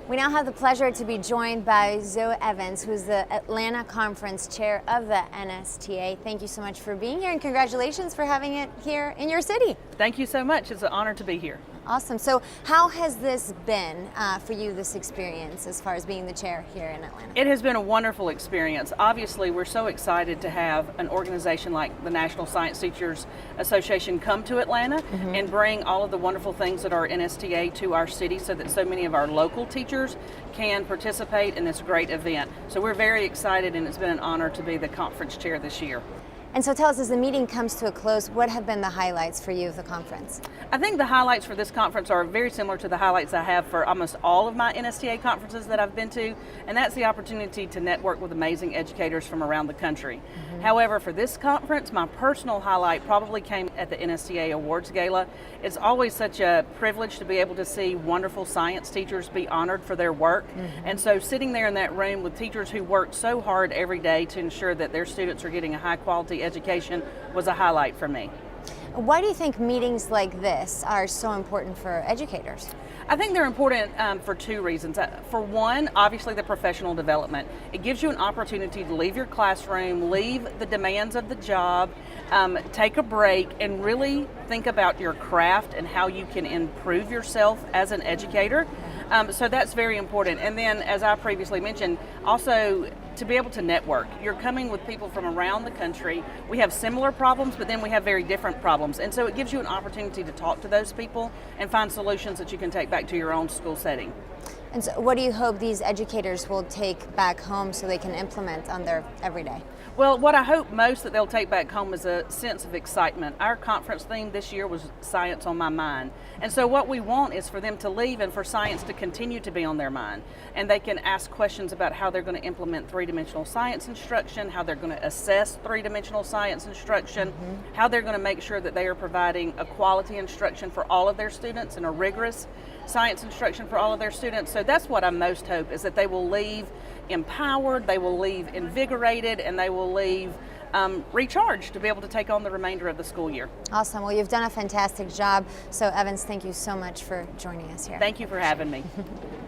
We now have the pleasure to be joined by Zoe Evans, who's the Atlanta Conference Chair of the NSTA. Thank you so much for being here, and congratulations for having it here in your city. Thank you so much. It's an honor to be here. Awesome. So how has this been for you, this experience, as far as being the chair here in Atlanta? It has been a wonderful experience. Obviously, we're so excited to have an organization like the National Science Teachers Association come to Atlanta and bring all of the wonderful things that are NSTA to our city so that so many of our local teachers can participate in this great event. So we're very excited, and it's been an honor to be the conference chair this year. And so tell us, as the meeting comes to a close, what have been the highlights for you of the conference? I think the highlights for this conference are very similar to the highlights I have for almost all of my NSTA conferences that I've been to, and that's the opportunity to network with amazing educators from around the country. However, for this conference, my personal highlight probably came at the NSTA Awards Gala. It's always such a privilege to be able to see wonderful science teachers be honored for their work. And so sitting there in that room with teachers who work so hard every day to ensure that their students are getting a high quality education was a highlight for me. Why do you think meetings like this are so important for educators? I think they're important for two reasons. For one, obviously the professional development. It gives you an opportunity to leave your classroom, leave the demands of the job, take a break, and really think about your craft and how you can improve yourself as an educator. So that's very important. And then, as I previously mentioned, also to be able to network. You're coming with people from around the country. We have similar problems, but then we have very different problems. And so it gives you an opportunity to talk to those people and find solutions that you can take back to your own school setting. And so what do you hope these educators will take back home so they can implement on their everyday? Well, what I hope most that they'll take back home is a sense of excitement. Our conference theme this year was Science on My Mind. And so what we want is for them to leave and for science to continue to be on their mind. And they can ask questions about how they're going to implement three-dimensional science instruction, how they're going to assess three-dimensional science instruction, how they're going to make sure that they are providing a quality instruction for all of their students and a rigorous science instruction for all of their students. So that's what I most hope, is that they will leave empowered, they will leave invigorated, and they will leave recharged to be able to take on the remainder of the school year. Awesome. Well, you've done a fantastic job. So Evans, thank you so much for joining us here. Thank you for having me.